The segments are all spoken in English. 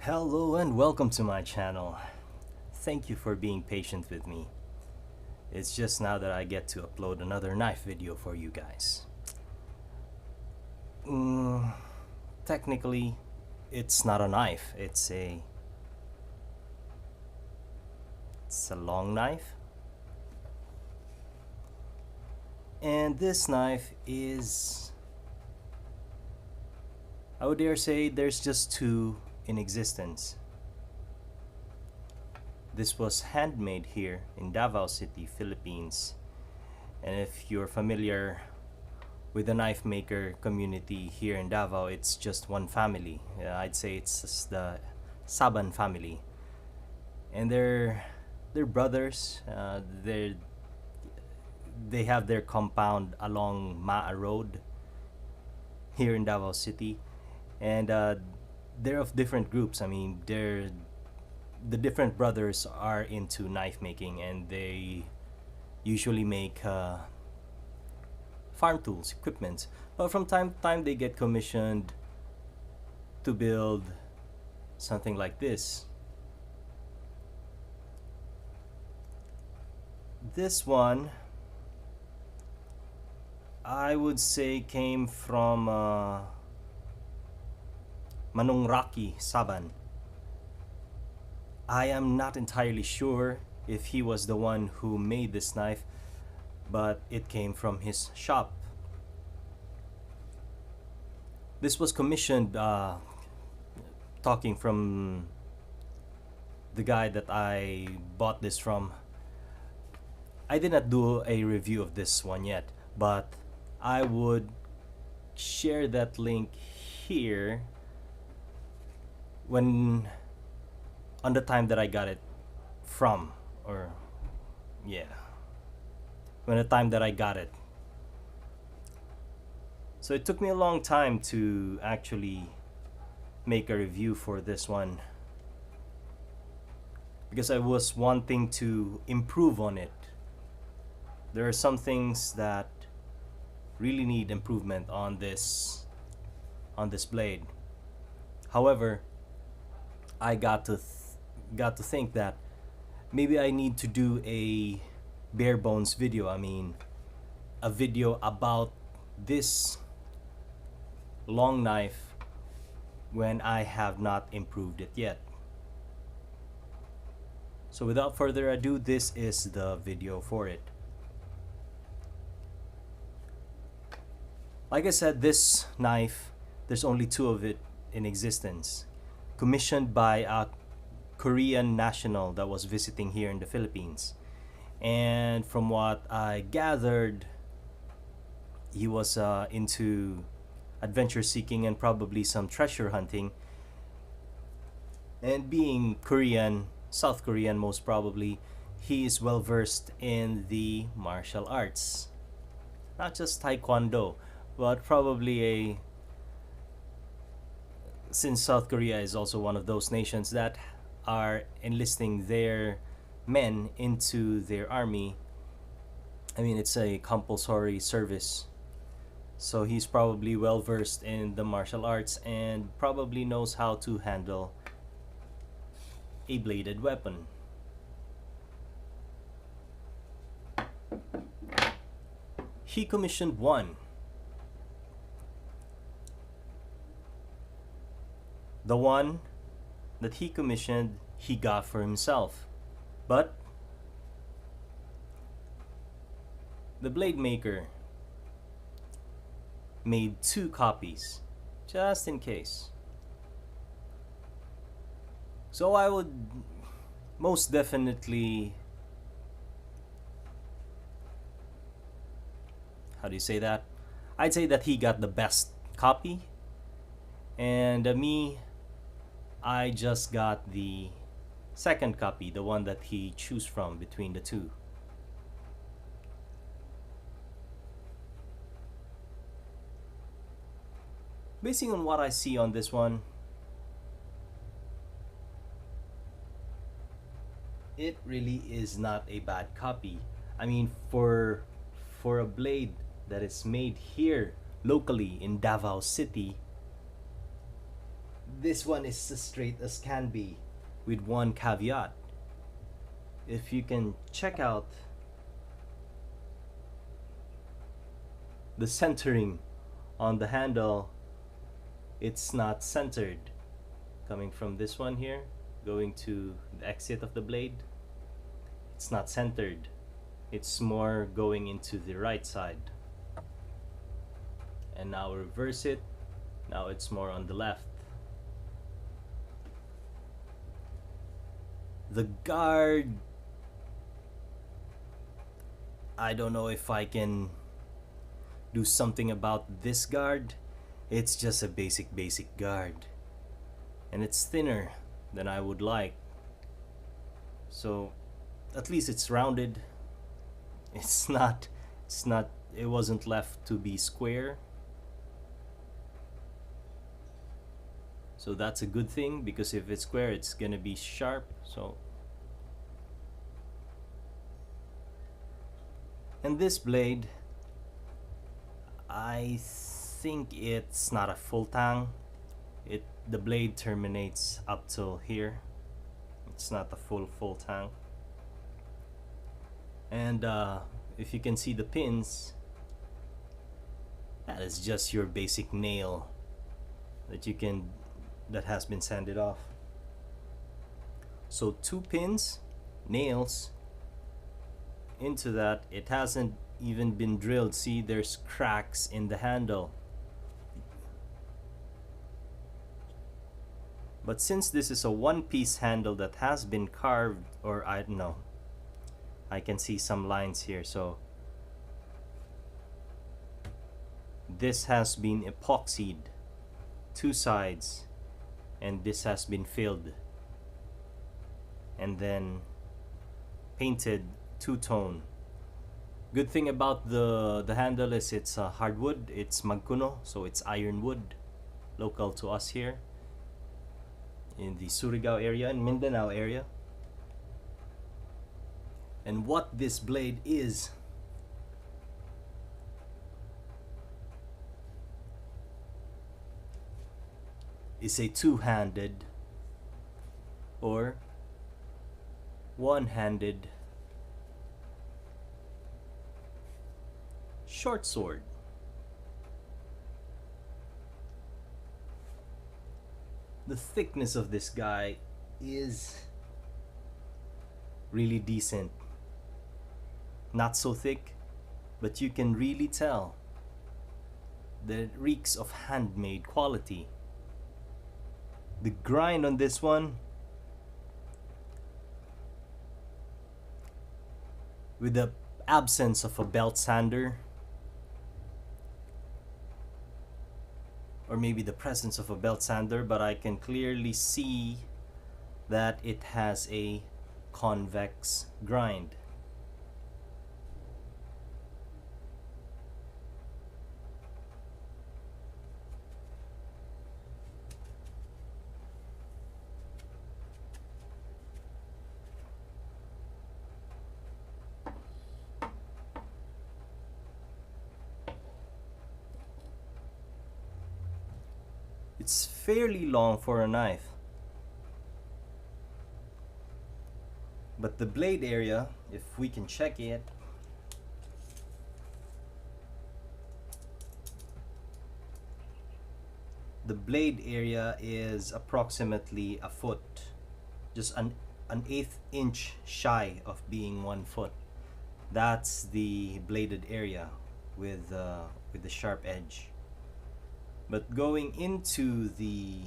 Hello and welcome to my channel. Thank you for being patient with me. It's just now that I get to upload another knife video for you guys. Technically, it's not a knife. It's a long knife. And this knife is, I would dare say, there's just two in existence. This was handmade here in Davao City, Philippines. And if you're familiar with the knife maker community here in Davao, it's just one family. I'd say it's the Saban family. And they're brothers. They have their compound along Maa Road here in Davao City. And they're of different groups. I mean, the different brothers are into knife making, and they usually make farm tools, equipment. But from time to time, they get commissioned to build something like this. This one, I would say, came from Manong Rocky Saban. I am not entirely sure if he was the one who made this knife, but it came from his shop. This was commissioned, talking from the guy that I bought this from. I did not do a review of this one yet, but I would share that link here when on the time that I got it from, or yeah, when the time that I got it. So it took me a long time to actually make a review for this one, because I was wanting to improve on it. There are some things that really need improvement on this blade. However, I got to think that maybe I need to do a bare bones video. I mean, a video about this long knife when I have not improved it yet. So without further ado, this is the video for it. Like I said, this knife, there's only two of it in existence, commissioned by a Korean national that was visiting here in the Philippines. And from what I gathered, he was into adventure seeking and probably some treasure hunting. And being Korean, South Korean most probably, he is well versed in the martial arts. Not just Taekwondo, but probably since South Korea is also one of those nations that are enlisting their men into their army. I mean, it's a compulsory service. So he's probably well versed in the martial arts and probably knows how to handle a bladed weapon. He commissioned one. The one that he commissioned, he got for himself. But the blade maker made two copies, just in case. So I would most definitely, how do you say that? I'd say that he got the best copy, and me, I just got the second copy, the one that he chose from between the two. Basing on what I see on this one, it really is not a bad copy. I mean, for a blade that is made here locally in Davao City, this one is as straight as can be, with one caveat. If you can check out the centering on the handle, it's not centered. Coming from this one here, going to the exit of the blade, it's not centered. It's more going into the right side. And now reverse it, now it's more on the left. The guard, I don't know if I can do something about this guard. It's just a basic guard, and it's thinner than I would like. So at least it's rounded. It wasn't left to be square. So that's a good thing, because if it's square, it's gonna be sharp. So, and this blade, I think it's not a full tang. The blade terminates up till here. It's not a full tang. And if you can see the pins, that is just your basic nail that has been sanded off. So 2 pins, nails into that. It hasn't even been drilled. See, there's cracks in the handle. But since this is a one-piece handle that has been carved, or I don't know, I can see some lines here. So this has been epoxied 2 sides, and this has been filled and then painted 2-tone. Good thing about the handle is it's hardwood. It's magkuno, so it's ironwood, local to us here in the Surigao area and Mindanao area. And what this blade is a two-handed or one-handed short sword. The thickness of this guy is really decent. Not so thick, but you can really tell that it reeks of handmade quality. The grind on this one, with the absence of a belt sander, or maybe the presence of a belt sander, but I can clearly see that it has a convex grind. It's fairly long for a knife, but the blade area, if we can check it, the blade area is approximately a foot, just an 1/8 inch shy of being 1 foot. That's the bladed area with the sharp edge. But going into the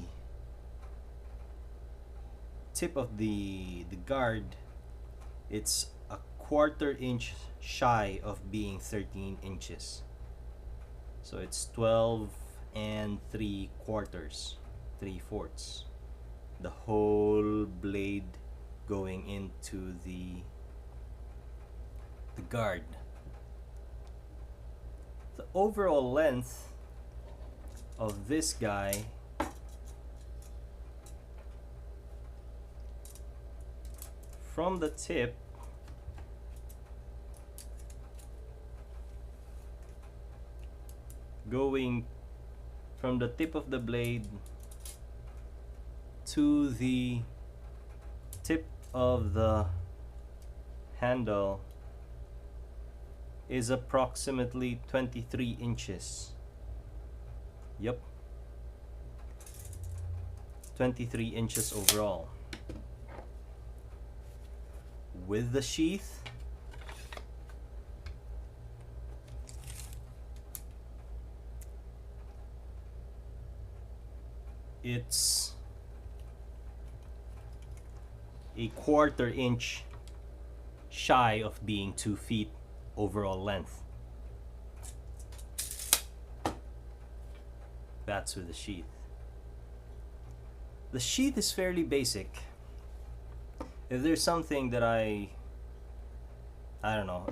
tip of the guard, it's a 1/4 inch shy of being 13 inches. So it's 12 and 3/4, 3/4. The whole blade going into the guard. The overall length of this guy from the tip going from the tip of the blade to the tip of the handle is approximately 23 inches. Yep, 23 inches overall. With the sheath, it's a 1/4 inch shy of being 2 feet overall length. That's with the sheath. The sheath is fairly basic. If there's something that I don't know,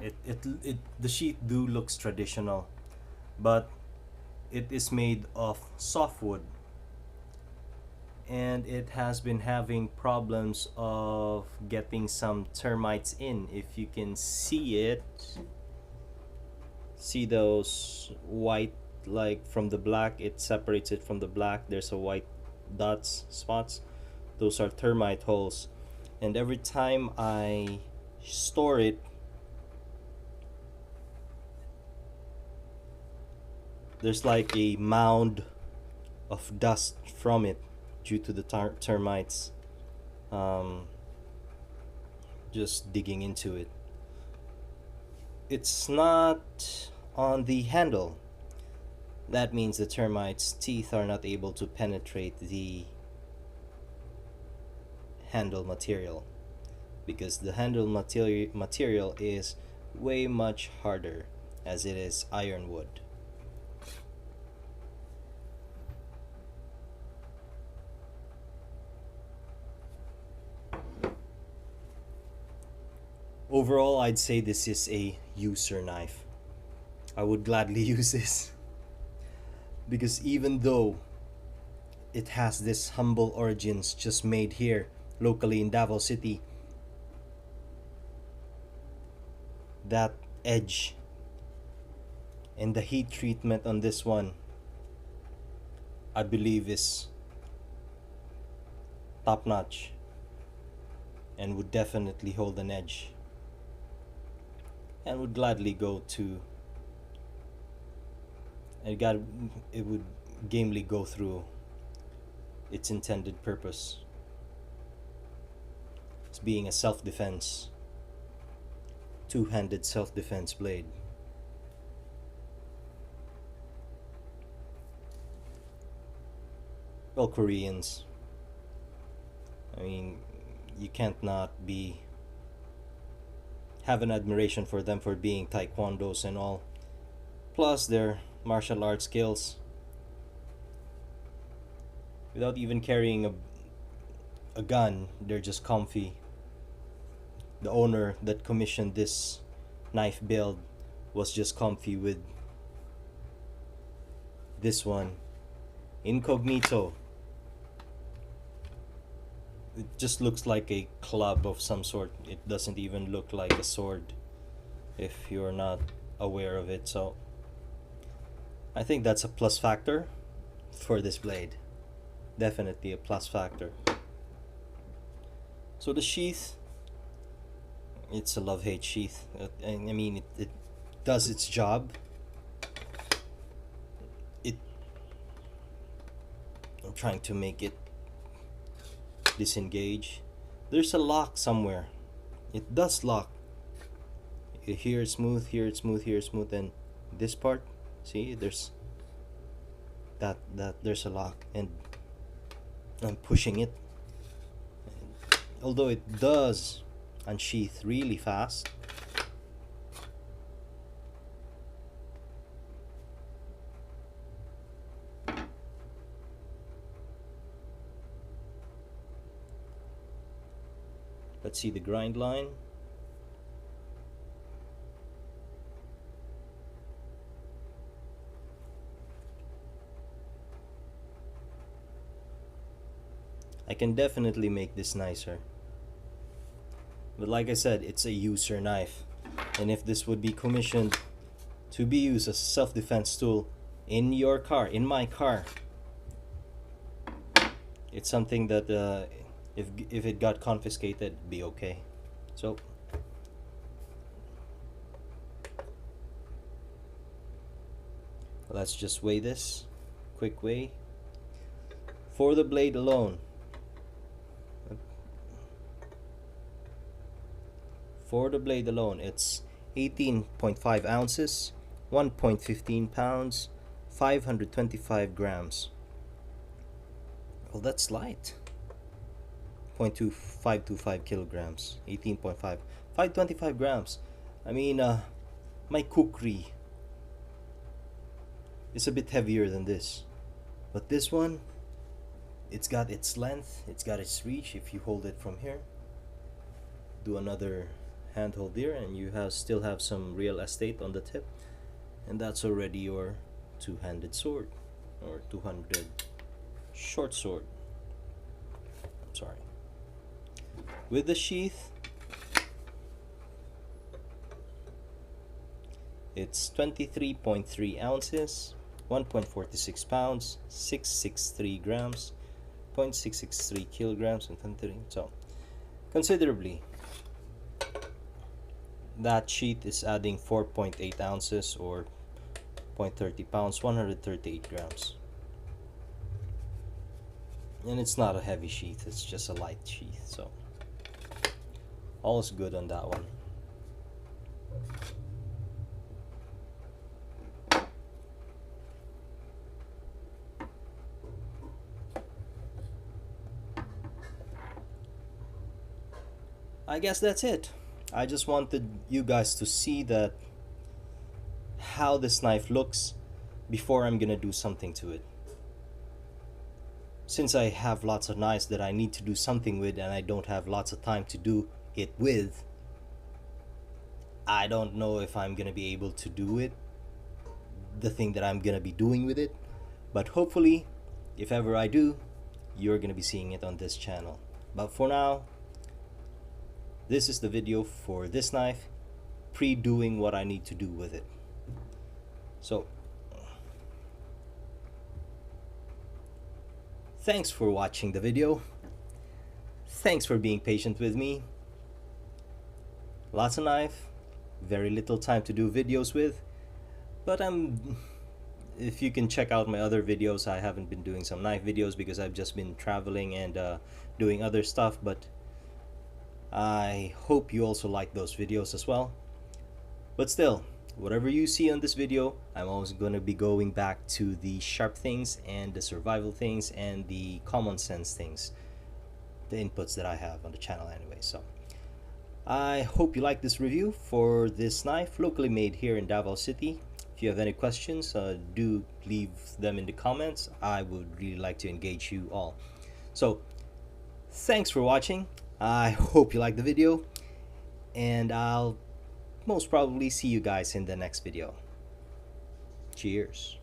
the sheath do looks traditional, but it is made of softwood, and it has been having problems of getting some termites in. If you can see it, see those white, like from the black, it separates it from the black, there's a white dots, spots, those are termite holes. And every time I store it, there's like a mound of dust from it due to the termites just digging into it. It's not on the handle. That means the termites' teeth are not able to penetrate the handle material, because the handle material is way much harder, as it is ironwood. Overall, I'd say this is a user knife. I would gladly use this, because even though it has this humble origins, just made here locally in Davao City, that edge and the heat treatment on this one, I believe, is top notch and would definitely hold an edge, and would gladly go to, it would gamely go through its intended purpose. It's being a self-defense, two-handed self-defense blade. Well, Koreans, I mean, you can't not have an admiration for them for being taekwondos and all, plus their martial arts skills. Without even carrying a gun, they're just comfy. The owner that commissioned this knife build was just comfy with this one, incognito. It just looks like a club of some sort. It doesn't even look like a sword if you're not aware of it. So I think that's a plus factor for this blade. Definitely a plus factor. So the sheath, it's a love-hate sheath. I mean, it does its job. I'm trying to make it disengage. There's a lock somewhere. It does lock. Here it's smooth, here it's smooth, here it's smooth, and this part, see, there's there's a lock, and I'm pushing it. Although it does unsheath really fast, let's see the grind line. I can definitely make this nicer, but like I said, it's a user knife, and if this would be commissioned to be used as a self-defense tool in your car, in my car, It's something that if it got confiscated, it'd be okay. So let's just weigh this. Quick weigh. For the blade alone, it's 18.5 ounces, 1.15 pounds, 525 grams. Well, that's light. 0.2525 kilograms, 18.5, 525 grams. I mean, my kukri is a bit heavier than this, but this one, it's got its length, it's got its reach. If you hold it from here, do another handhold here, and you still have some real estate on the tip, and that's already your two-handed sword, or two-handed short sword. I'm sorry. With the sheath, it's 23.3 ounces, 1.46 pounds, 663 grams, 0.663 kilograms, and 23. So considerably, that sheath is adding 4.8 ounces or 0.30 pounds, 138 grams. And it's not a heavy sheath, it's just a light sheath, so all is good on that one. I guess that's it. I just wanted you guys to see that how this knife looks before I'm gonna do something to it. Since I have lots of knives that I need to do something with and I don't have lots of time to do it with, I don't know if I'm gonna be able to do it, the thing that I'm gonna be doing with it, but hopefully, if ever I do, you're gonna be seeing it on this channel. But for now, this is the video for this knife, pre-doing what I need to do with it. So thanks for watching the video. Thanks for being patient with me. Lots of knife, very little time to do videos with, but if you can check out my other videos, I haven't been doing some knife videos because I've just been traveling and doing other stuff, but I hope you also like those videos as well. But still, whatever you see on this video, I'm always going to be going back to the sharp things and the survival things and the common sense things, the inputs that I have on the channel anyway. So I hope you like this review for this knife, locally made here in Davao City. If you have any questions, do leave them in the comments. I would really like to engage you all. So thanks for watching. I hope you liked the video, and I'll most probably see you guys in the next video. Cheers.